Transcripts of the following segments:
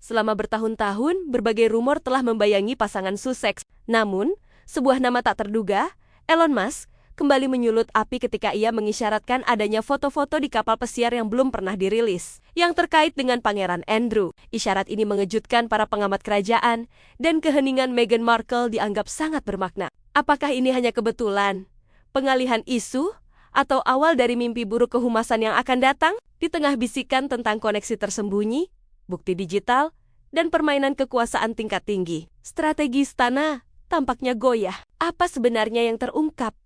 Selama bertahun-tahun, berbagai rumor telah membayangi pasangan Sussex. Namun, sebuah nama tak terduga, Elon Musk, kembali menyulut api ketika ia mengisyaratkan adanya foto-foto di kapal pesiar yang belum pernah dirilis, yang terkait dengan Pangeran Andrew. Isyarat ini mengejutkan para pengamat kerajaan, dan keheningan Meghan Markle dianggap sangat bermakna. Apakah ini hanya kebetulan, pengalihan isu, atau awal dari mimpi buruk kehumasan yang akan datang? Di tengah bisikan tentang koneksi tersembunyi, bukti digital, dan permainan kekuasaan tingkat tinggi, strategi istana tampaknya goyah. Apa sebenarnya yang terungkap?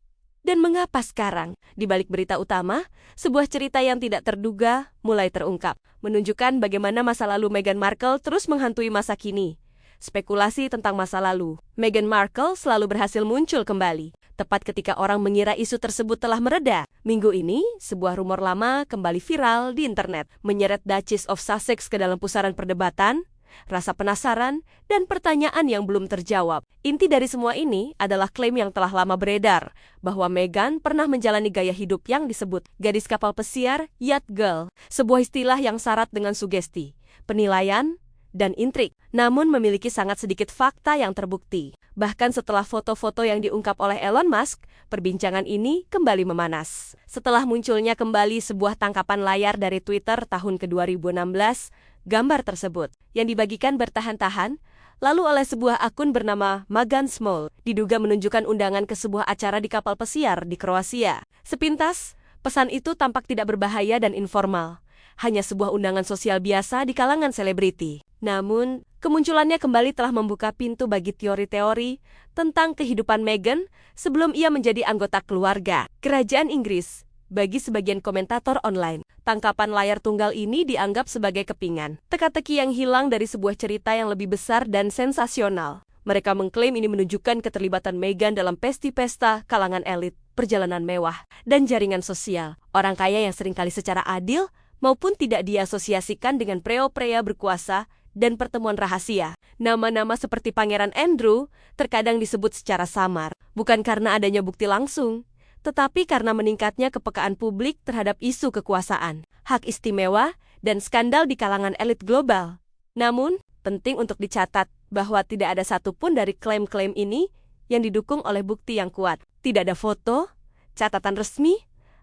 Dan mengapa sekarang? Di balik berita utama, sebuah cerita yang tidak terduga mulai terungkap, menunjukkan bagaimana masa lalu Meghan Markle terus menghantui masa kini. Spekulasi tentang masa lalu Meghan Markle selalu berhasil muncul kembali, tepat ketika orang mengira isu tersebut telah mereda. Minggu ini, sebuah rumor lama kembali viral di internet, menyeret Duchess of Sussex ke dalam pusaran perdebatan, rasa penasaran, dan pertanyaan yang belum terjawab. Inti dari semua ini adalah klaim yang telah lama beredar, bahwa Meghan pernah menjalani gaya hidup yang disebut gadis kapal pesiar, yacht girl, sebuah istilah yang syarat dengan sugesti, penilaian, dan intrik, namun memiliki sangat sedikit fakta yang terbukti. Bahkan setelah foto-foto yang diungkap oleh Elon Musk, perbincangan ini kembali memanas. Setelah munculnya kembali sebuah tangkapan layar dari Twitter tahun ke-2016, gambar tersebut, yang dibagikan bertahan-tahan, lalu oleh sebuah akun bernama Meghan Small, diduga menunjukkan undangan ke sebuah acara di kapal pesiar di Kroasia. Sepintas, pesan itu tampak tidak berbahaya dan informal, hanya sebuah undangan sosial biasa di kalangan selebriti. Namun, kemunculannya kembali telah membuka pintu bagi teori-teori tentang kehidupan Meghan sebelum ia menjadi anggota keluarga Kerajaan Inggris. Bagi sebagian komentator online, tangkapan layar tunggal ini dianggap sebagai kepingan, teka-teki yang hilang dari sebuah cerita yang lebih besar dan sensasional. Mereka mengklaim ini menunjukkan keterlibatan Meghan dalam pesta kalangan elit, perjalanan mewah, dan jaringan sosial. Orang kaya yang seringkali secara adil maupun tidak diasosiasikan dengan pria-pria berkuasa dan pertemuan rahasia. Nama-nama seperti Pangeran Andrew terkadang disebut secara samar, bukan karena adanya bukti langsung, tetapi karena meningkatnya kepekaan publik terhadap isu kekuasaan, hak istimewa, dan skandal di kalangan elit global. Namun, penting untuk dicatat bahwa tidak ada satupun dari klaim-klaim ini yang didukung oleh bukti yang kuat. Tidak ada foto, catatan resmi,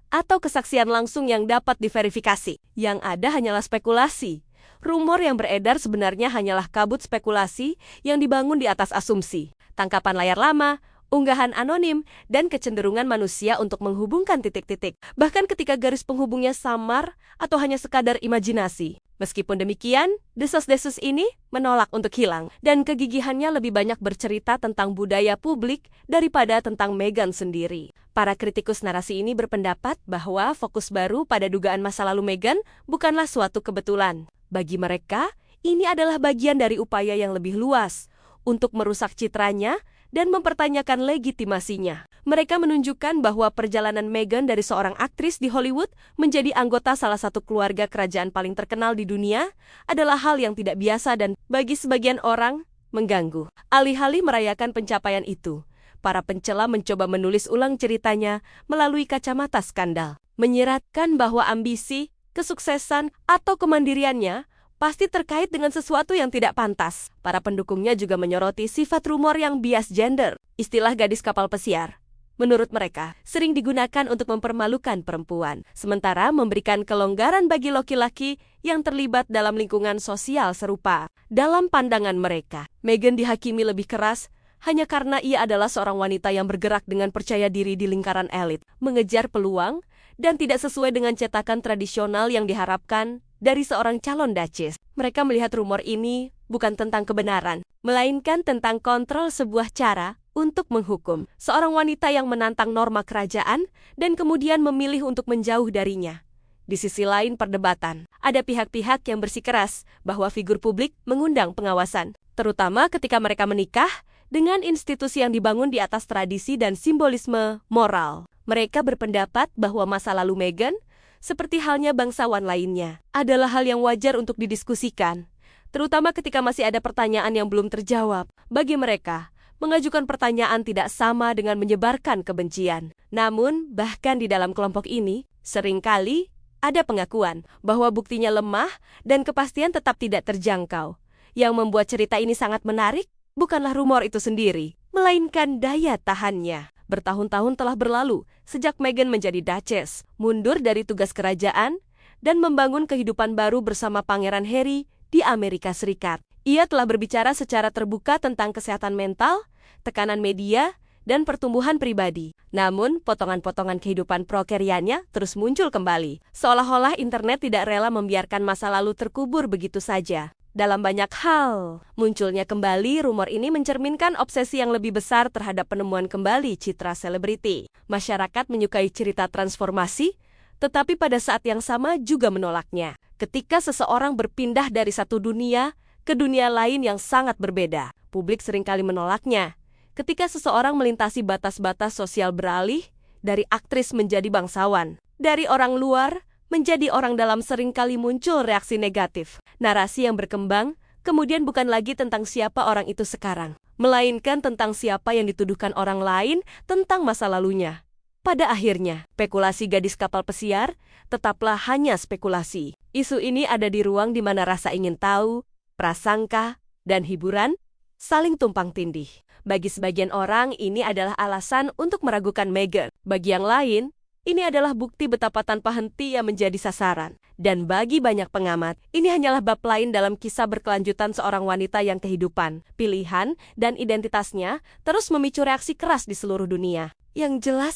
atau kesaksian langsung yang dapat diverifikasi. Yang ada hanyalah spekulasi. Rumor yang beredar sebenarnya hanyalah kabut spekulasi yang dibangun di atas asumsi, tangkapan layar lama, unggahan anonim, dan kecenderungan manusia untuk menghubungkan titik-titik, bahkan ketika garis penghubungnya samar atau hanya sekadar imajinasi. Meskipun demikian, desas-desus ini menolak untuk hilang, dan kegigihannya lebih banyak bercerita tentang budaya publik daripada tentang Meghan sendiri. Para kritikus narasi ini berpendapat bahwa fokus baru pada dugaan masa lalu Meghan bukanlah suatu kebetulan. Bagi mereka, ini adalah bagian dari upaya yang lebih luas untuk merusak citranya dan mempertanyakan legitimasinya. Mereka menunjukkan bahwa perjalanan Meghan dari seorang aktris di Hollywood menjadi anggota salah satu keluarga kerajaan paling terkenal di dunia adalah hal yang tidak biasa dan bagi sebagian orang mengganggu. Alih-alih merayakan pencapaian itu, para pencela mencoba menulis ulang ceritanya melalui kacamata skandal, menyiratkan bahwa ambisi, kesuksesan, atau kemandiriannya pasti terkait dengan sesuatu yang tidak pantas. Para pendukungnya juga menyoroti sifat rumor yang bias gender. Istilah gadis kapal pesiar, menurut mereka, sering digunakan untuk mempermalukan perempuan, sementara memberikan kelonggaran bagi laki-laki yang terlibat dalam lingkungan sosial serupa. Dalam pandangan mereka, Meghan dihakimi lebih keras hanya karena ia adalah seorang wanita yang bergerak dengan percaya diri di lingkaran elit, mengejar peluang, dan tidak sesuai dengan cetakan tradisional yang diharapkan dari seorang calon duchess. Mereka melihat rumor ini bukan tentang kebenaran, melainkan tentang kontrol sebuah cara untuk menghukum seorang wanita yang menantang norma kerajaan dan kemudian memilih untuk menjauh darinya. Di sisi lain perdebatan, ada pihak-pihak yang bersikeras bahwa figur publik mengundang pengawasan, terutama ketika mereka menikah dengan institusi yang dibangun di atas tradisi dan simbolisme moral. Mereka berpendapat bahwa masa lalu Meghan, seperti halnya bangsawan lainnya, adalah hal yang wajar untuk didiskusikan, terutama ketika masih ada pertanyaan yang belum terjawab. Bagi mereka, mengajukan pertanyaan tidak sama dengan menyebarkan kebencian. Namun, bahkan di dalam kelompok ini, seringkali ada pengakuan bahwa buktinya lemah dan kepastian tetap tidak terjangkau. Yang membuat cerita ini sangat menarik bukanlah rumor itu sendiri, melainkan daya tahannya. Bertahun-tahun telah berlalu sejak Meghan menjadi Duchess, mundur dari tugas kerajaan, dan membangun kehidupan baru bersama Pangeran Harry di Amerika Serikat. Ia telah berbicara secara terbuka tentang kesehatan mental, tekanan media, dan pertumbuhan pribadi. Namun, potongan-potongan kehidupan prokeriannya terus muncul kembali. Seolah-olah internet tidak rela membiarkan masa lalu terkubur begitu saja. Dalam banyak hal, munculnya kembali rumor ini mencerminkan obsesi yang lebih besar terhadap penemuan kembali citra selebriti. Masyarakat menyukai cerita transformasi, tetapi pada saat yang sama juga menolaknya. Ketika seseorang berpindah dari satu dunia ke dunia lain yang sangat berbeda, publik seringkali menolaknya. Ketika seseorang melintasi batas-batas sosial beralih, dari aktris menjadi bangsawan, dari orang luar menjadi orang dalam seringkali muncul reaksi negatif. Narasi yang berkembang kemudian bukan lagi tentang siapa orang itu sekarang, melainkan tentang siapa yang dituduhkan orang lain tentang masa lalunya. Pada akhirnya, spekulasi gadis kapal pesiar tetaplah hanya spekulasi. Isu ini ada di ruang di mana rasa ingin tahu, prasangka, dan hiburan saling tumpang tindih. Bagi sebagian orang, ini adalah alasan untuk meragukan Meghan. Bagi yang lain, ini adalah bukti betapa tanpa henti ia menjadi sasaran. Dan bagi banyak pengamat, ini hanyalah bab lain dalam kisah berkelanjutan seorang wanita yang kehidupan, pilihan, dan identitasnya terus memicu reaksi keras di seluruh dunia. Yang jelas,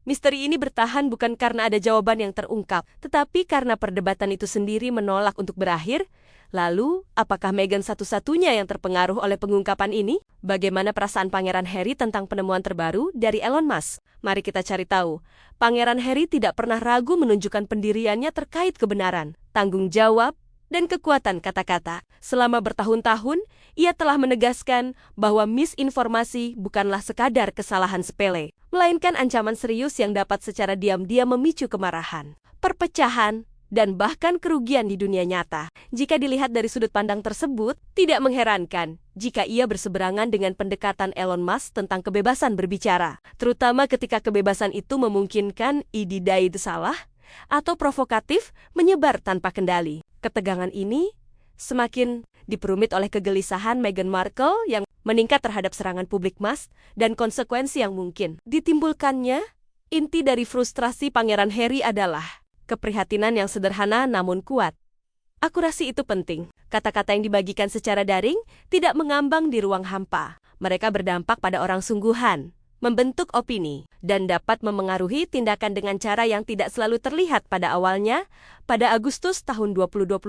misteri ini bertahan bukan karena ada jawaban yang terungkap, tetapi karena perdebatan itu sendiri menolak untuk berakhir. Lalu, apakah Meghan satu-satunya yang terpengaruh oleh pengungkapan ini? Bagaimana perasaan Pangeran Harry tentang penemuan terbaru dari Elon Musk? Mari kita cari tahu. Pangeran Harry tidak pernah ragu menunjukkan pendiriannya terkait kebenaran, tanggung jawab, dan kekuatan kata-kata. Selama bertahun-tahun, ia telah menegaskan bahwa misinformasi bukanlah sekadar kesalahan sepele, melainkan ancaman serius yang dapat secara diam-diam memicu kemarahan, perpecahan, dan bahkan kerugian di dunia nyata. Jika dilihat dari sudut pandang tersebut, tidak mengherankan jika ia berseberangan dengan pendekatan Elon Musk tentang kebebasan berbicara, terutama ketika kebebasan itu memungkinkan ide salah atau provokatif menyebar tanpa kendali. Ketegangan ini semakin diperumit oleh kegelisahan Meghan Markle yang meningkat terhadap serangan publik Musk dan konsekuensi yang mungkin ditimbulkannya. Inti dari frustrasi Pangeran Harry adalah keprihatinan yang sederhana namun kuat. Akurasi itu penting. Kata-kata yang dibagikan secara daring tidak mengambang di ruang hampa. Mereka berdampak pada orang sungguhan, membentuk opini, dan dapat memengaruhi tindakan dengan cara yang tidak selalu terlihat pada awalnya. Pada Agustus tahun 2024,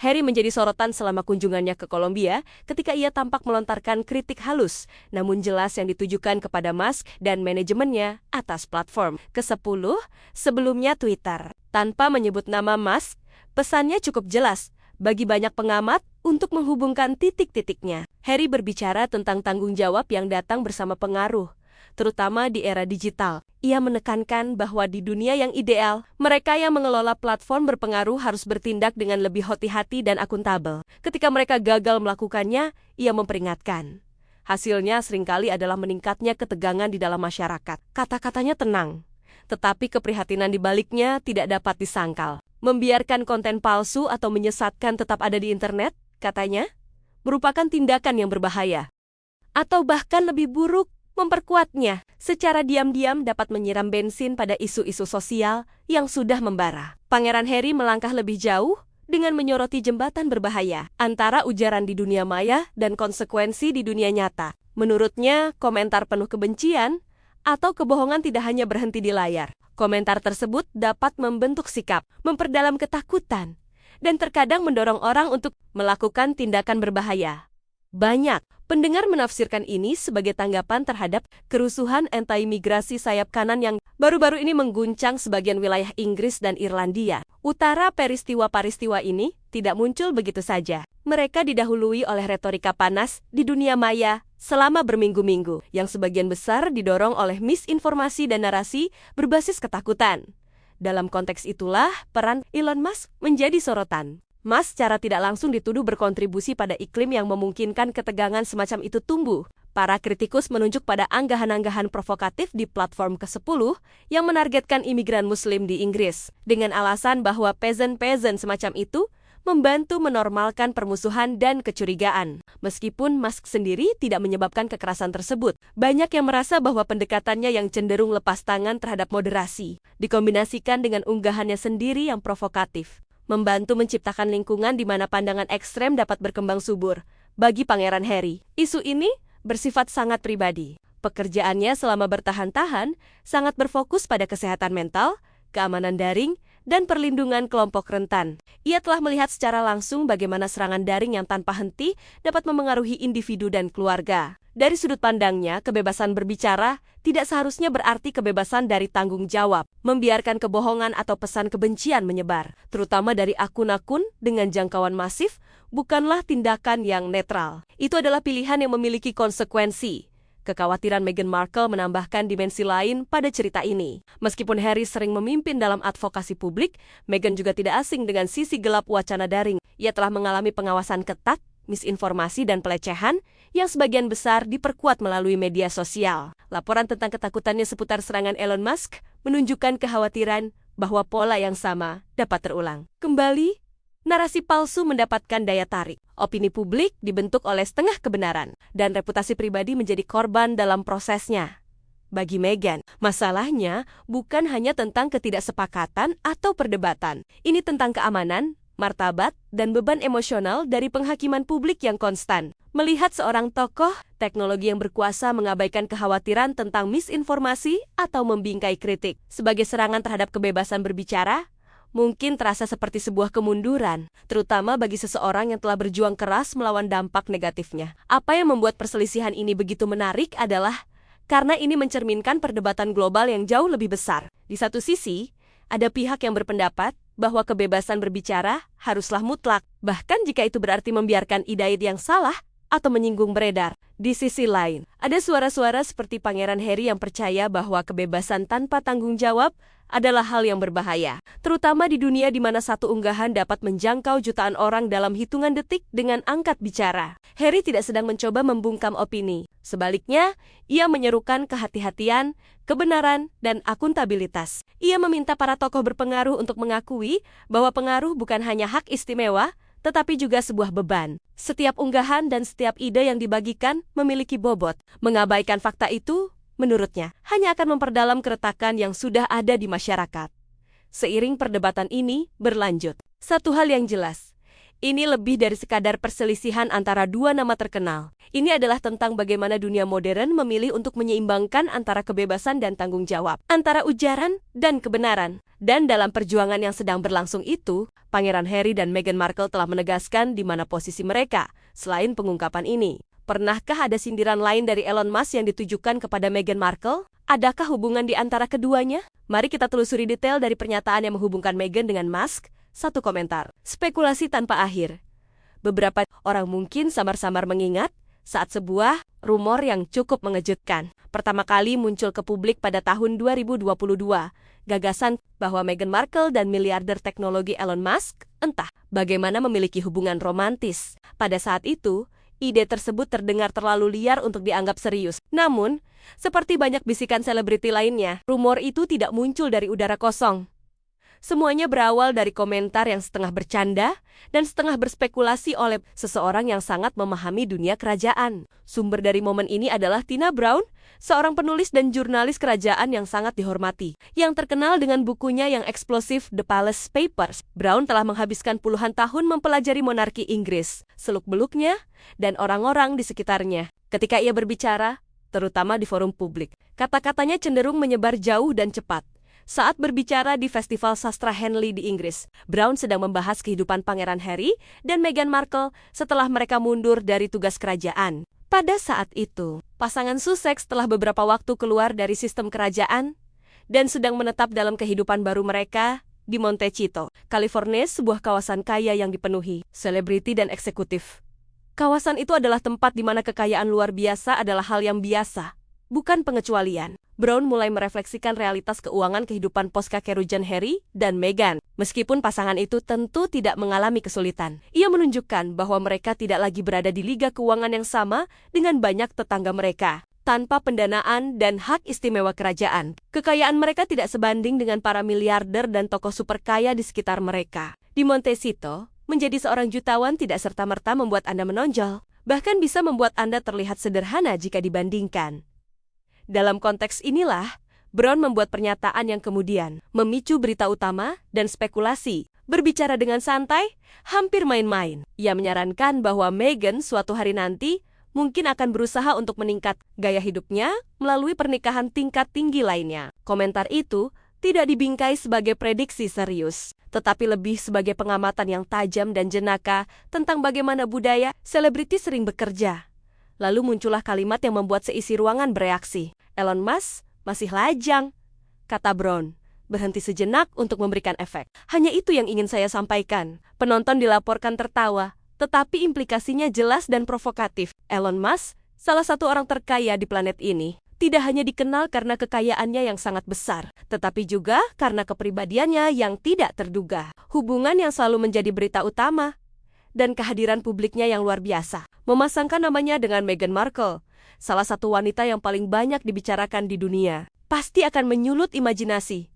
Harry menjadi sorotan selama kunjungannya ke Kolombia ketika ia tampak melontarkan kritik halus, namun jelas yang ditujukan kepada Musk dan manajemennya atas platform ke-10 sebelumnya Twitter. Tanpa menyebut nama Musk, pesannya cukup jelas bagi banyak pengamat untuk menghubungkan titik-titiknya. Harry berbicara tentang tanggung jawab yang datang bersama pengaruh, terutama di era digital. Ia menekankan bahwa di dunia yang ideal, mereka yang mengelola platform berpengaruh harus bertindak dengan lebih hati-hati dan akuntabel. Ketika mereka gagal melakukannya, ia memperingatkan. Hasilnya seringkali adalah meningkatnya ketegangan di dalam masyarakat. Kata-katanya tenang, tetapi keprihatinan di baliknya tidak dapat disangkal. Membiarkan konten palsu atau menyesatkan tetap ada di internet, katanya, merupakan tindakan yang berbahaya. Atau bahkan lebih buruk, memperkuatnya secara diam-diam dapat menyiram bensin pada isu-isu sosial yang sudah membara. Pangeran Harry melangkah lebih jauh dengan menyoroti jembatan berbahaya antara ujaran di dunia maya dan konsekuensi di dunia nyata. Menurutnya, komentar penuh kebencian atau kebohongan tidak hanya berhenti di layar. Komentar tersebut dapat membentuk sikap, memperdalam ketakutan, dan terkadang mendorong orang untuk melakukan tindakan berbahaya. Banyak pendengar menafsirkan ini sebagai tanggapan terhadap kerusuhan anti-imigrasi sayap kanan yang baru-baru ini mengguncang sebagian wilayah Inggris dan Irlandia Utara. Peristiwa-peristiwa ini tidak muncul begitu saja. Mereka didahului oleh retorika panas di dunia maya selama berminggu-minggu, yang sebagian besar didorong oleh misinformasi dan narasi berbasis ketakutan. Dalam konteks itulah, peran Elon Musk menjadi sorotan. Musk secara tidak langsung dituduh berkontribusi pada iklim yang memungkinkan ketegangan semacam itu tumbuh. Para kritikus menunjuk pada anggahan-anggahan provokatif di platform ke-10 yang menargetkan imigran Muslim di Inggris, dengan alasan bahwa peasant-peasant semacam itu membantu menormalkan permusuhan dan kecurigaan. Meskipun Musk sendiri tidak menyebabkan kekerasan tersebut, banyak yang merasa bahwa pendekatannya yang cenderung lepas tangan terhadap moderasi, dikombinasikan dengan unggahannya sendiri yang provokatif, membantu menciptakan lingkungan di mana pandangan ekstrem dapat berkembang subur. Bagi Pangeran Harry, isu ini bersifat sangat pribadi. Pekerjaannya selama bertahan-tahan sangat berfokus pada kesehatan mental, keamanan daring, dan perlindungan kelompok rentan. Ia telah melihat secara langsung bagaimana serangan daring yang tanpa henti dapat memengaruhi individu dan keluarga. Dari sudut pandangnya, kebebasan berbicara tidak seharusnya berarti kebebasan dari tanggung jawab, membiarkan kebohongan atau pesan kebencian menyebar, terutama dari akun-akun dengan jangkauan masif, bukanlah tindakan yang netral. Itu adalah pilihan yang memiliki konsekuensi. Kekhawatiran Meghan Markle menambahkan dimensi lain pada cerita ini. Meskipun Harry sering memimpin dalam advokasi publik, Meghan juga tidak asing dengan sisi gelap wacana daring. Ia telah mengalami pengawasan ketat, misinformasi, dan pelecehan yang sebagian besar diperkuat melalui media sosial. Laporan tentang ketakutannya seputar serangan Elon Musk menunjukkan kekhawatiran bahwa pola yang sama dapat terulang. Kembali, narasi palsu mendapatkan daya tarik. Opini publik dibentuk oleh setengah kebenaran, dan reputasi pribadi menjadi korban dalam prosesnya. Bagi Meghan, masalahnya bukan hanya tentang ketidaksepakatan atau perdebatan. Ini tentang keamanan, martabat, dan beban emosional dari penghakiman publik yang konstan. Melihat seorang tokoh teknologi yang berkuasa mengabaikan kekhawatiran tentang misinformasi atau membingkai kritik sebagai serangan terhadap kebebasan berbicara, mungkin terasa seperti sebuah kemunduran, terutama bagi seseorang yang telah berjuang keras melawan dampak negatifnya. Apa yang membuat perselisihan ini begitu menarik adalah karena ini mencerminkan perdebatan global yang jauh lebih besar. Di satu sisi, ada pihak yang berpendapat bahwa kebebasan berbicara haruslah mutlak, bahkan jika itu berarti membiarkan ide yang salah atau menyinggung beredar. Di sisi lain, ada suara-suara seperti Pangeran Harry yang percaya bahwa kebebasan tanpa tanggung jawab adalah hal yang berbahaya, terutama di dunia di mana satu unggahan dapat menjangkau jutaan orang dalam hitungan detik dengan angkat bicara. Harry tidak sedang mencoba membungkam opini. Sebaliknya, ia menyerukan kehati-hatian, kebenaran, dan akuntabilitas. Ia meminta para tokoh berpengaruh untuk mengakui bahwa pengaruh bukan hanya hak istimewa, tetapi juga sebuah beban. Setiap unggahan dan setiap ide yang dibagikan memiliki bobot. Mengabaikan fakta itu, menurutnya, hanya akan memperdalam keretakan yang sudah ada di masyarakat. Seiring perdebatan ini berlanjut, satu hal yang jelas, ini lebih dari sekadar perselisihan antara dua nama terkenal. Ini adalah tentang bagaimana dunia modern memilih untuk menyeimbangkan antara kebebasan dan tanggung jawab, antara ujaran dan kebenaran. Dan dalam perjuangan yang sedang berlangsung itu, Pangeran Harry dan Meghan Markle telah menegaskan di mana posisi mereka selain pengungkapan ini. Pernahkah ada sindiran lain dari Elon Musk yang ditujukan kepada Meghan Markle? Adakah hubungan di antara keduanya? Mari kita telusuri detail dari pernyataan yang menghubungkan Meghan dengan Musk. Satu komentar. Spekulasi tanpa akhir. Beberapa orang mungkin samar-samar mengingat saat sebuah rumor yang cukup mengejutkan pertama kali muncul ke publik pada tahun 2022. Gagasan bahwa Meghan Markle dan miliarder teknologi Elon Musk entah bagaimana memiliki hubungan romantis. Pada saat itu, ide tersebut terdengar terlalu liar untuk dianggap serius. Namun, seperti banyak bisikan selebriti lainnya, rumor itu tidak muncul dari udara kosong. Semuanya berawal dari komentar yang setengah bercanda dan setengah berspekulasi oleh seseorang yang sangat memahami dunia kerajaan. Sumber dari momen ini adalah Tina Brown, seorang penulis dan jurnalis kerajaan yang sangat dihormati, yang terkenal dengan bukunya yang eksplosif The Palace Papers. Brown telah menghabiskan puluhan tahun mempelajari monarki Inggris, seluk-beluknya, dan orang-orang di sekitarnya. Ketika ia berbicara, terutama di forum publik, kata-katanya cenderung menyebar jauh dan cepat. Saat berbicara di Festival Sastra Henley di Inggris, Brown sedang membahas kehidupan Pangeran Harry dan Meghan Markle setelah mereka mundur dari tugas kerajaan. Pada saat itu, pasangan Sussex telah beberapa waktu keluar dari sistem kerajaan dan sedang menetap dalam kehidupan baru mereka di Montecito, California, sebuah kawasan kaya yang dipenuhi selebriti dan eksekutif. Kawasan itu adalah tempat di mana kekayaan luar biasa adalah hal yang biasa, bukan pengecualian. Brown mulai merefleksikan realitas keuangan kehidupan post-kakerujan Harry dan Meghan. Meskipun pasangan itu tentu tidak mengalami kesulitan, ia menunjukkan bahwa mereka tidak lagi berada di liga keuangan yang sama dengan banyak tetangga mereka. Tanpa pendanaan dan hak istimewa kerajaan, kekayaan mereka tidak sebanding dengan para miliarder dan tokoh super kaya di sekitar mereka. Di Montecito, Menjadi seorang jutawan tidak serta-merta membuat Anda menonjol, bahkan bisa membuat Anda terlihat sederhana jika dibandingkan. Dalam konteks inilah, Brown membuat pernyataan yang kemudian memicu berita utama dan spekulasi. Berbicara dengan santai, hampir main-main. Ia menyarankan bahwa Meghan suatu hari nanti mungkin akan berusaha untuk meningkat gaya hidupnya melalui pernikahan tingkat tinggi lainnya. Komentar itu tidak dibingkai sebagai prediksi serius, tetapi lebih sebagai pengamatan yang tajam dan jenaka tentang bagaimana budaya selebriti sering bekerja. Lalu muncullah kalimat yang membuat seisi ruangan bereaksi. Elon Musk masih lajang, kata Brown, berhenti sejenak untuk memberikan efek. Hanya itu yang ingin saya sampaikan. Penonton dilaporkan tertawa, tetapi implikasinya jelas dan provokatif. Elon Musk, salah satu orang terkaya di planet ini, tidak hanya dikenal karena kekayaannya yang sangat besar, tetapi juga karena kepribadiannya yang tidak terduga. Hubungan yang selalu menjadi berita utama, dan kehadiran publiknya yang luar biasa. Memasangkan namanya dengan Meghan Markle, salah satu wanita yang paling banyak dibicarakan di dunia, pasti akan menyulut imajinasi.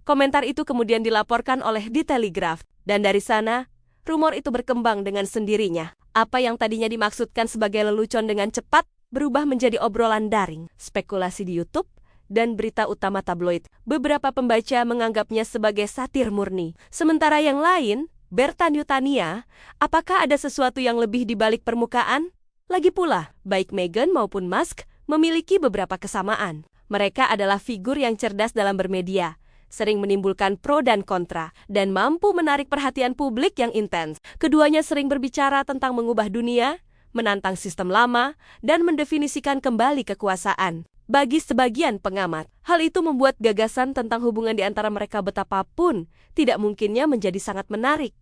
Komentar itu kemudian dilaporkan oleh The Telegraph, dan dari sana, rumor itu berkembang dengan sendirinya. Apa yang tadinya dimaksudkan sebagai lelucon dengan cepat, berubah menjadi obrolan daring, spekulasi di YouTube, dan berita utama tabloid. Beberapa pembaca menganggapnya sebagai satir murni. Sementara yang lain, bertanya-tanya, apakah ada sesuatu yang lebih di balik permukaan? Lagi pula, baik Meghan maupun Musk memiliki beberapa kesamaan. Mereka adalah figur yang cerdas dalam bermedia, sering menimbulkan pro dan kontra, dan mampu menarik perhatian publik yang intens. Keduanya sering berbicara tentang mengubah dunia, menantang sistem lama, dan mendefinisikan kembali kekuasaan. Bagi sebagian pengamat, hal itu membuat gagasan tentang hubungan di antara mereka betapapun tidak mungkinnya menjadi sangat menarik.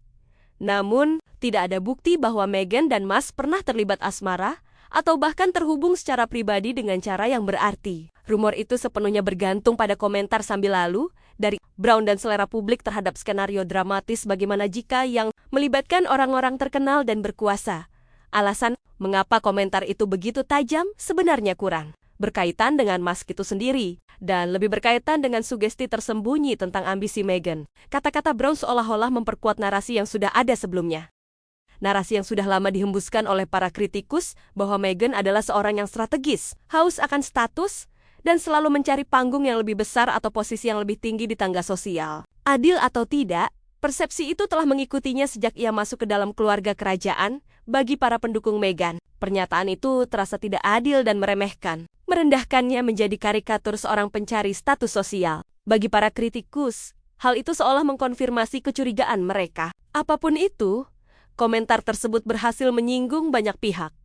Namun, tidak ada bukti bahwa Meghan dan Musk pernah terlibat asmara atau bahkan terhubung secara pribadi dengan cara yang berarti. Rumor itu sepenuhnya bergantung pada komentar sambil lalu dari Brown dan selera publik terhadap skenario dramatis bagaimana jika yang melibatkan orang-orang terkenal dan berkuasa. Alasan mengapa komentar itu begitu tajam sebenarnya kurang berkaitan dengan Musk itu sendiri, dan lebih berkaitan dengan sugesti tersembunyi tentang ambisi Meghan. Kata-kata Brown seolah-olah memperkuat narasi yang sudah ada sebelumnya. Narasi yang sudah lama dihembuskan oleh para kritikus bahwa Meghan adalah seorang yang strategis, haus akan status, dan selalu mencari panggung yang lebih besar atau posisi yang lebih tinggi di tangga sosial. Adil atau tidak, persepsi itu telah mengikutinya sejak ia masuk ke dalam keluarga kerajaan. Bagi para pendukung Meghan, pernyataan itu terasa tidak adil dan meremehkan, merendahkannya menjadi karikatur seorang pencari status sosial. Bagi para kritikus, hal itu seolah mengkonfirmasi kecurigaan mereka. Apapun itu, komentar tersebut berhasil menyinggung banyak pihak.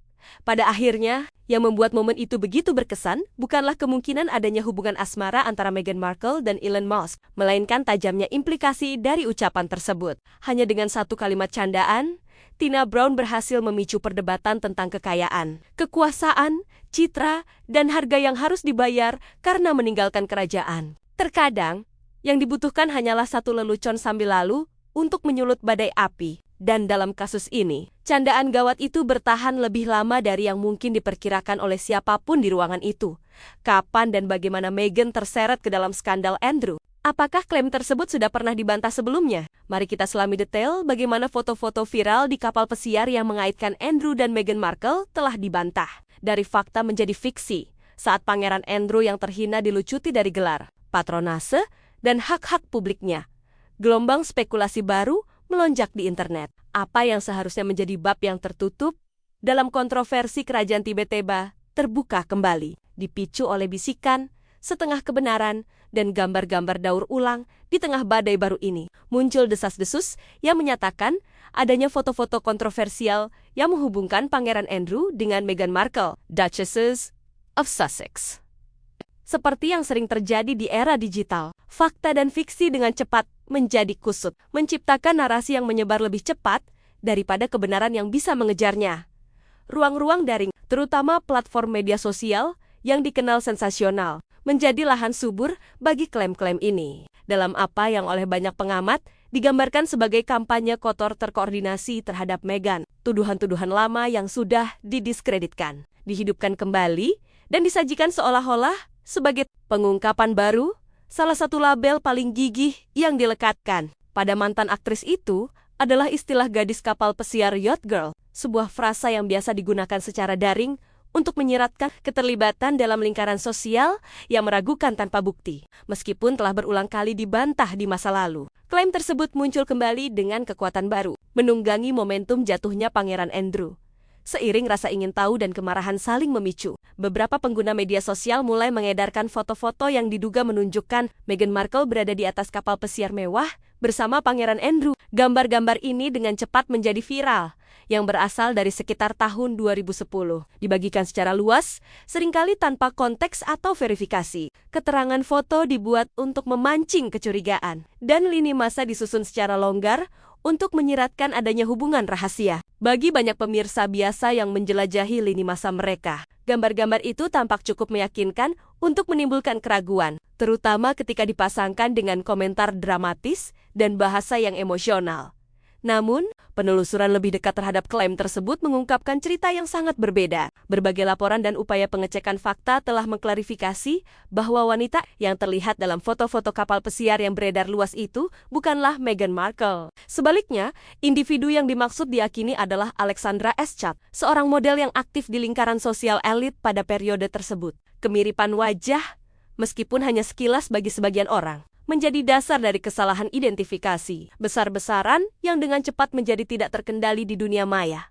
Pada akhirnya, yang membuat momen itu begitu berkesan bukanlah kemungkinan adanya hubungan asmara antara Meghan Markle dan Elon Musk, melainkan tajamnya implikasi dari ucapan tersebut. Hanya dengan satu kalimat candaan, Tina Brown berhasil memicu perdebatan tentang kekayaan, kekuasaan, citra, dan harga yang harus dibayar karena meninggalkan kerajaan. Terkadang, yang dibutuhkan hanyalah satu lelucon sambil lalu untuk menyulut badai api. Dan dalam kasus ini, candaan gawat itu bertahan lebih lama dari yang mungkin diperkirakan oleh siapapun di ruangan itu. Kapan dan bagaimana Meghan terseret ke dalam skandal Andrew? Apakah klaim tersebut sudah pernah dibantah sebelumnya? Mari kita selami detail bagaimana foto-foto viral di kapal pesiar yang mengaitkan Andrew dan Meghan Markle telah dibantah. Dari fakta menjadi fiksi, saat Pangeran Andrew yang terhina dilucuti dari gelar, patronase, dan hak-hak publiknya. Gelombang spekulasi baru melonjak di internet. Apa yang seharusnya menjadi bab yang tertutup dalam kontroversi kerajaan tiba-tiba terbuka kembali, dipicu oleh bisikan, setengah kebenaran, dan gambar-gambar daur ulang. Di tengah badai baru ini, muncul desas-desus yang menyatakan adanya foto-foto kontroversial yang menghubungkan Pangeran Andrew dengan Meghan Markle, Duchess of Sussex. Seperti yang sering terjadi di era digital, fakta dan fiksi dengan cepat menjadi kusut, menciptakan narasi yang menyebar lebih cepat daripada kebenaran yang bisa mengejarnya. Ruang-ruang daring, terutama platform media sosial yang dikenal sensasional, menjadi lahan subur bagi klaim-klaim ini. Dalam apa yang oleh banyak pengamat digambarkan sebagai kampanye kotor terkoordinasi terhadap Meghan, tuduhan-tuduhan lama yang sudah didiskreditkan, dihidupkan kembali, dan disajikan seolah-olah sebagai pengungkapan baru. Salah satu label paling gigih yang dilekatkan pada mantan aktris itu adalah istilah gadis kapal pesiar yacht girl, sebuah frasa yang biasa digunakan secara daring untuk menyiratkan keterlibatan dalam lingkaran sosial yang meragukan tanpa bukti, meskipun telah berulang kali dibantah di masa lalu. Klaim tersebut muncul kembali dengan kekuatan baru, menunggangi momentum jatuhnya Pangeran Andrew. Seiring rasa ingin tahu dan kemarahan saling memicu, beberapa pengguna media sosial mulai mengedarkan foto-foto yang diduga menunjukkan Meghan Markle berada di atas kapal pesiar mewah bersama Pangeran Andrew. Gambar-gambar ini dengan cepat menjadi viral, yang berasal dari sekitar tahun 2010. Dibagikan secara luas, seringkali tanpa konteks atau verifikasi. Keterangan foto dibuat untuk memancing kecurigaan, dan lini masa disusun secara longgar untuk menyiratkan adanya hubungan rahasia. Bagi banyak pemirsa biasa yang menjelajahi lini masa mereka, gambar-gambar itu tampak cukup meyakinkan untuk menimbulkan keraguan, terutama ketika dipasangkan dengan komentar dramatis dan bahasa yang emosional. Namun, penelusuran lebih dekat terhadap klaim tersebut mengungkapkan cerita yang sangat berbeda. Berbagai laporan dan upaya pengecekan fakta telah mengklarifikasi bahwa wanita yang terlihat dalam foto-foto kapal pesiar yang beredar luas itu bukanlah Meghan Markle. Sebaliknya, individu yang dimaksud diyakini adalah Alexandra Eschat, seorang model yang aktif di lingkaran sosial elit pada periode tersebut. Kemiripan wajah, meskipun hanya sekilas bagi sebagian orang, menjadi dasar dari kesalahan identifikasi besar-besaran yang dengan cepat menjadi tidak terkendali di dunia maya.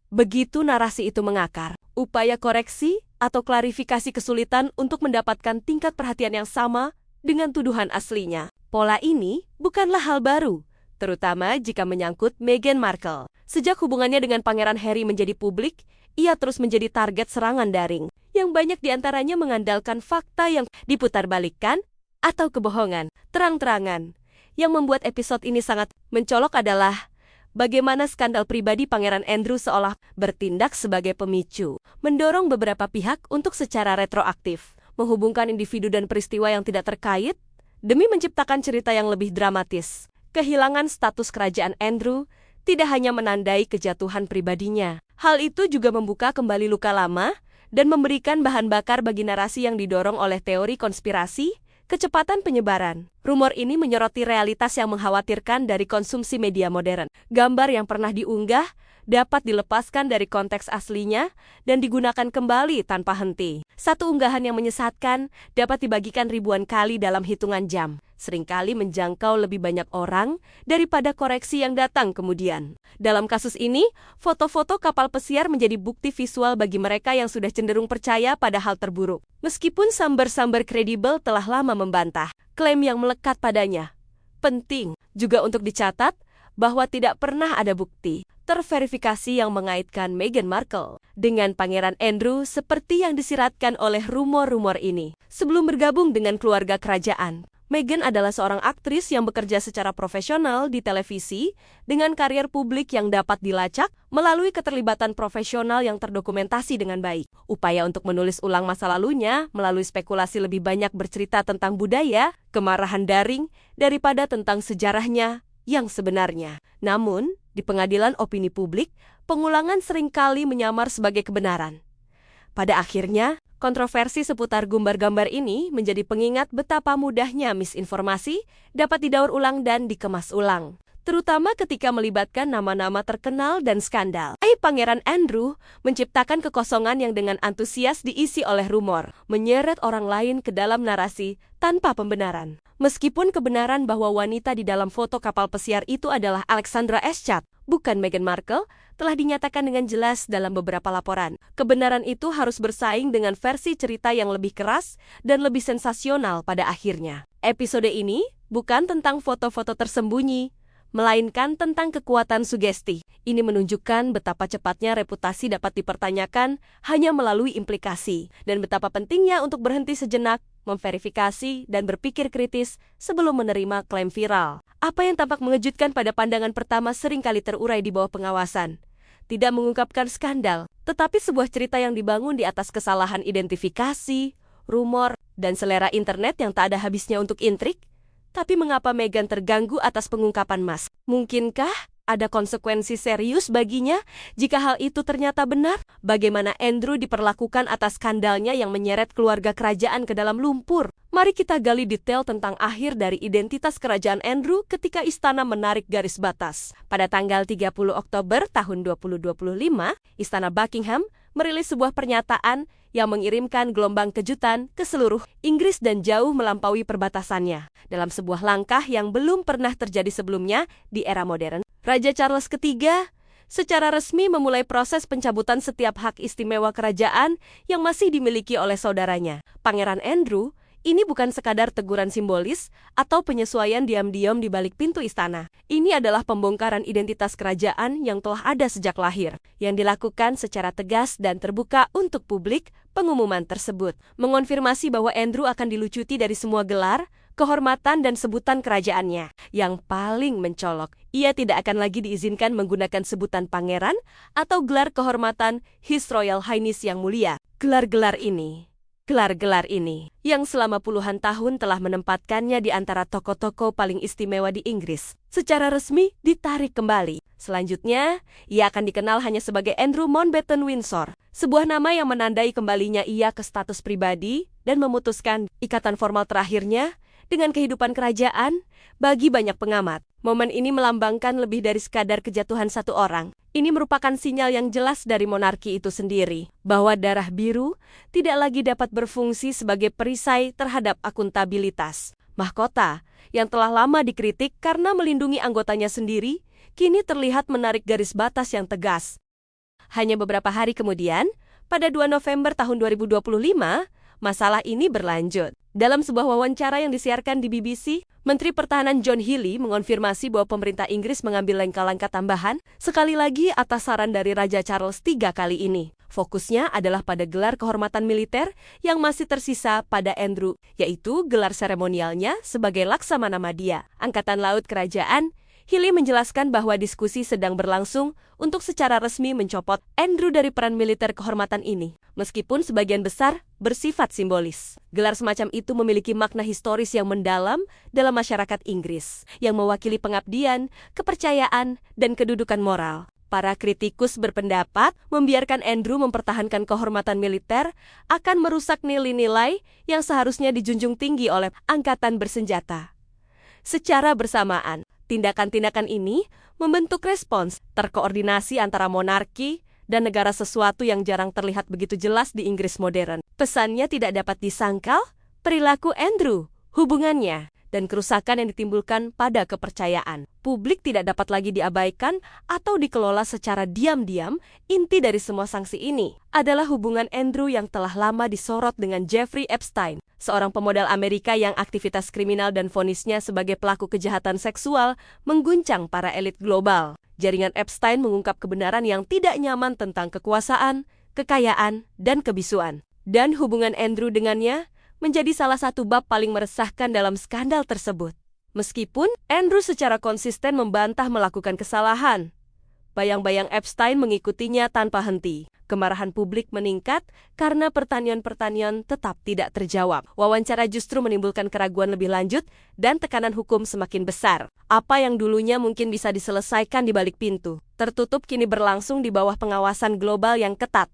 Begitu narasi itu mengakar, upaya koreksi atau klarifikasi kesulitan untuk mendapatkan tingkat perhatian yang sama dengan tuduhan aslinya. Pola ini bukanlah hal baru, terutama jika menyangkut Meghan Markle. Sejak hubungannya dengan Pangeran Harry menjadi publik, ia terus menjadi target serangan daring, yang banyak diantaranya mengandalkan fakta yang diputarbalikkan atau kebohongan terang-terangan. Yang membuat episode ini sangat mencolok adalah bagaimana skandal pribadi Pangeran Andrew seolah bertindak sebagai pemicu, mendorong beberapa pihak untuk secara retroaktif menghubungkan individu dan peristiwa yang tidak terkait demi menciptakan cerita yang lebih dramatis. Kehilangan status kerajaan Andrew tidak hanya menandai kejatuhan pribadinya. Hal itu juga membuka kembali luka lama dan memberikan bahan bakar bagi narasi yang didorong oleh teori konspirasi, kecepatan penyebaran. Rumor ini menyoroti realitas yang mengkhawatirkan dari konsumsi media modern. Gambar yang pernah diunggah dapat dilepaskan dari konteks aslinya dan digunakan kembali tanpa henti. Satu unggahan yang menyesatkan dapat dibagikan ribuan kali dalam hitungan jam, seringkali menjangkau lebih banyak orang daripada koreksi yang datang kemudian. Dalam kasus ini, foto-foto kapal pesiar menjadi bukti visual bagi mereka yang sudah cenderung percaya pada hal terburuk. Meskipun sumber-sumber kredibel telah lama membantah klaim yang melekat padanya. Penting juga untuk dicatat bahwa tidak pernah ada bukti terverifikasi yang mengaitkan Meghan Markle dengan Pangeran Andrew seperti yang disiratkan oleh rumor-rumor ini. Sebelum bergabung dengan keluarga kerajaan, Meghan adalah seorang aktris yang bekerja secara profesional di televisi dengan karier publik yang dapat dilacak melalui keterlibatan profesional yang terdokumentasi dengan baik. Upaya untuk menulis ulang masa lalunya melalui spekulasi lebih banyak bercerita tentang budaya, kemarahan daring, daripada tentang sejarahnya yang sebenarnya. Namun, di pengadilan opini publik, pengulangan seringkali menyamar sebagai kebenaran. Pada akhirnya, kontroversi seputar gambar-gambar ini menjadi pengingat betapa mudahnya misinformasi dapat didaur ulang dan dikemas ulang, terutama ketika melibatkan nama-nama terkenal dan skandal. Pangeran Andrew menciptakan kekosongan yang dengan antusias diisi oleh rumor, menyeret orang lain ke dalam narasi tanpa pembenaran. Meskipun kebenaran bahwa wanita di dalam foto kapal pesiar itu adalah Alexandra Eschat, bukan Meghan Markle, telah dinyatakan dengan jelas dalam beberapa laporan. Kebenaran itu harus bersaing dengan versi cerita yang lebih keras dan lebih sensasional pada akhirnya. Episode ini bukan tentang foto-foto tersembunyi, melainkan tentang kekuatan sugesti. Ini menunjukkan betapa cepatnya reputasi dapat dipertanyakan hanya melalui implikasi, dan betapa pentingnya untuk berhenti sejenak, memverifikasi, dan berpikir kritis sebelum menerima klaim viral. Apa yang tampak mengejutkan pada pandangan pertama seringkali terurai di bawah pengawasan. Tidak mengungkapkan skandal, tetapi sebuah cerita yang dibangun di atas kesalahan identifikasi, rumor, dan selera internet yang tak ada habisnya untuk intrik. Tapi mengapa Meghan terganggu atas pengungkapan Mas? Mungkinkah ada konsekuensi serius baginya jika hal itu ternyata benar? Bagaimana Andrew diperlakukan atas skandalnya yang menyeret keluarga kerajaan ke dalam lumpur? Mari kita gali detail tentang akhir dari identitas kerajaan Andrew ketika istana menarik garis batas. Pada tanggal 30 Oktober tahun 2025, Istana Buckingham merilis sebuah pernyataan yang mengirimkan gelombang kejutan ke seluruh Inggris dan jauh melampaui perbatasannya. Dalam sebuah langkah yang belum pernah terjadi sebelumnya di era modern, Raja Charles III secara resmi memulai proses pencabutan setiap hak istimewa kerajaan yang masih dimiliki oleh saudaranya. Pangeran Andrew ini bukan sekadar teguran simbolis atau penyesuaian diam-diam di balik pintu istana. Ini adalah pembongkaran identitas kerajaan yang telah ada sejak lahir, yang dilakukan secara tegas dan terbuka untuk publik. Pengumuman tersebut mengonfirmasi bahwa Andrew akan dilucuti dari semua gelar, kehormatan dan sebutan kerajaannya. Yang paling mencolok, ia tidak akan lagi diizinkan menggunakan sebutan pangeran atau gelar kehormatan His Royal Highness yang mulia. Gelar-gelar ini, yang selama puluhan tahun telah menempatkannya di antara tokoh-tokoh paling istimewa di Inggris, secara resmi ditarik kembali. Selanjutnya, ia akan dikenal hanya sebagai Andrew Mountbatten Windsor, sebuah nama yang menandai kembalinya ia ke status pribadi dan memutuskan ikatan formal terakhirnya dengan kehidupan kerajaan. Bagi banyak pengamat, momen ini melambangkan lebih dari sekadar kejatuhan satu orang. Ini merupakan sinyal yang jelas dari monarki itu sendiri, bahwa darah biru tidak lagi dapat berfungsi sebagai perisai terhadap akuntabilitas. Mahkota, yang telah lama dikritik karena melindungi anggotanya sendiri, kini terlihat menarik garis batas yang tegas. Hanya beberapa hari kemudian, pada 2 November tahun 2025, masalah ini berlanjut. Dalam sebuah wawancara yang disiarkan di BBC, Menteri Pertahanan John Healey mengonfirmasi bahwa pemerintah Inggris mengambil langkah-langkah tambahan, sekali lagi atas saran dari Raja Charles III kali ini. Fokusnya adalah pada gelar kehormatan militer yang masih tersisa pada Andrew, yaitu gelar seremonialnya sebagai Laksamana Madya, Angkatan Laut Kerajaan. Healey menjelaskan bahwa diskusi sedang berlangsung untuk secara resmi mencopot Andrew dari peran militer kehormatan ini, meskipun sebagian besar bersifat simbolis. Gelar semacam itu memiliki makna historis yang mendalam dalam masyarakat Inggris, yang mewakili pengabdian, kepercayaan, dan kedudukan moral. Para kritikus berpendapat membiarkan Andrew mempertahankan kehormatan militer akan merusak nilai-nilai yang seharusnya dijunjung tinggi oleh angkatan bersenjata. Secara bersamaan, tindakan-tindakan ini membentuk respons terkoordinasi antara monarki dan negara, sesuatu yang jarang terlihat begitu jelas di Inggris modern. Pesannya tidak dapat disangkal, perilaku Andrew, hubungannya, dan kerusakan yang ditimbulkan pada kepercayaan publik tidak dapat lagi diabaikan atau dikelola secara diam-diam. Inti dari semua sanksi ini adalah hubungan Andrew yang telah lama disorot dengan Jeffrey Epstein, seorang pemodal Amerika yang aktivitas kriminal dan vonisnya sebagai pelaku kejahatan seksual mengguncang para elit global. Jaringan Epstein mengungkap kebenaran yang tidak nyaman tentang kekuasaan, kekayaan, dan kebisuan. Dan hubungan Andrew dengannya menjadi salah satu bab paling meresahkan dalam skandal tersebut. Meskipun Andrew secara konsisten membantah melakukan kesalahan, bayang-bayang Epstein mengikutinya tanpa henti. Kemarahan publik meningkat karena pertanyaan-pertanyaan tetap tidak terjawab. Wawancara justru menimbulkan keraguan lebih lanjut dan tekanan hukum semakin besar. Apa yang dulunya mungkin bisa diselesaikan di balik pintu tertutup kini berlangsung di bawah pengawasan global yang ketat.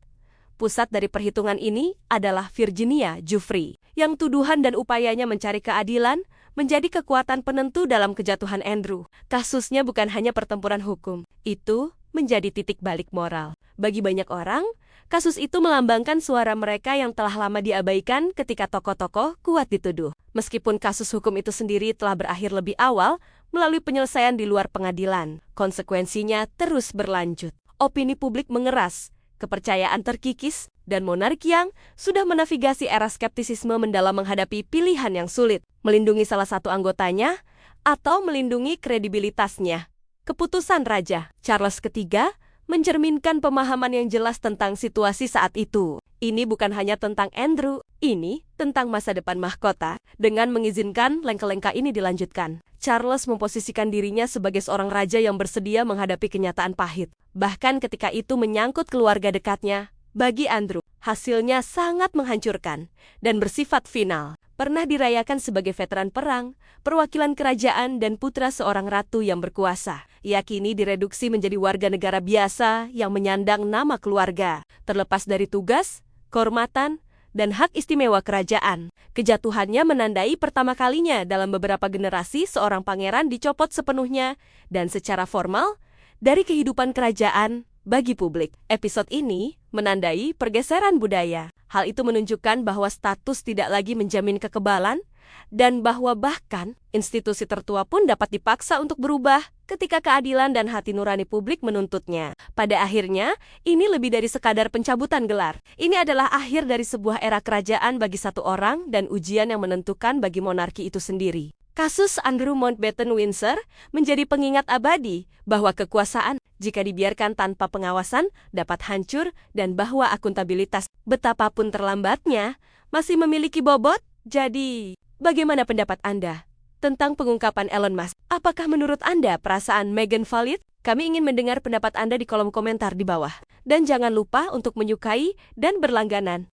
Pusat dari perhitungan ini adalah Virginia Giuffre, yang tuduhan dan upayanya mencari keadilan menjadi kekuatan penentu dalam kejatuhan Andrew. Kasusnya bukan hanya pertempuran hukum, itu menjadi titik balik moral. Bagi banyak orang, kasus itu melambangkan suara mereka yang telah lama diabaikan ketika tokoh-tokoh kuat dituduh. Meskipun kasus hukum itu sendiri telah berakhir lebih awal melalui penyelesaian di luar pengadilan, konsekuensinya terus berlanjut. Opini publik mengeras, kepercayaan terkikis, dan monarki yang sudah menavigasi era skeptisisme mendalam menghadapi pilihan yang sulit, melindungi salah satu anggotanya atau melindungi kredibilitasnya. Keputusan Raja Charles III mencerminkan pemahaman yang jelas tentang situasi saat itu. Ini bukan hanya tentang Andrew, ini tentang masa depan mahkota. Dengan mengizinkan lengka-lengka ini dilanjutkan, Charles memposisikan dirinya sebagai seorang raja yang bersedia menghadapi kenyataan pahit. Bahkan ketika itu menyangkut keluarga dekatnya, Bagi Andrew, hasilnya sangat menghancurkan dan bersifat final. Pernah dirayakan sebagai veteran perang, perwakilan kerajaan dan putra seorang ratu yang berkuasa. Ia kini direduksi menjadi warga negara biasa yang menyandang nama keluarga, terlepas dari tugas, kehormatan, dan hak istimewa kerajaan. Kejatuhannya menandai pertama kalinya dalam beberapa generasi seorang pangeran dicopot sepenuhnya dan secara formal dari kehidupan kerajaan bagi publik. Episode ini menandai pergeseran budaya. Hal itu menunjukkan bahwa status tidak lagi menjamin kekebalan dan bahwa bahkan institusi tertua pun dapat dipaksa untuk berubah ketika keadilan dan hati nurani publik menuntutnya. Pada akhirnya, ini lebih dari sekadar pencabutan gelar. Ini adalah akhir dari sebuah era kerajaan bagi satu orang dan ujian yang menentukan bagi monarki itu sendiri. Kasus Andrew Mountbatten Windsor menjadi pengingat abadi bahwa kekuasaan, jika dibiarkan tanpa pengawasan, dapat hancur dan bahwa akuntabilitas, betapapun terlambatnya, masih memiliki bobot. Jadi, bagaimana pendapat Anda tentang pengungkapan Elon Musk? Apakah menurut Anda perasaan Meghan valid? Kami ingin mendengar pendapat Anda di kolom komentar di bawah. Dan jangan lupa untuk menyukai dan berlangganan.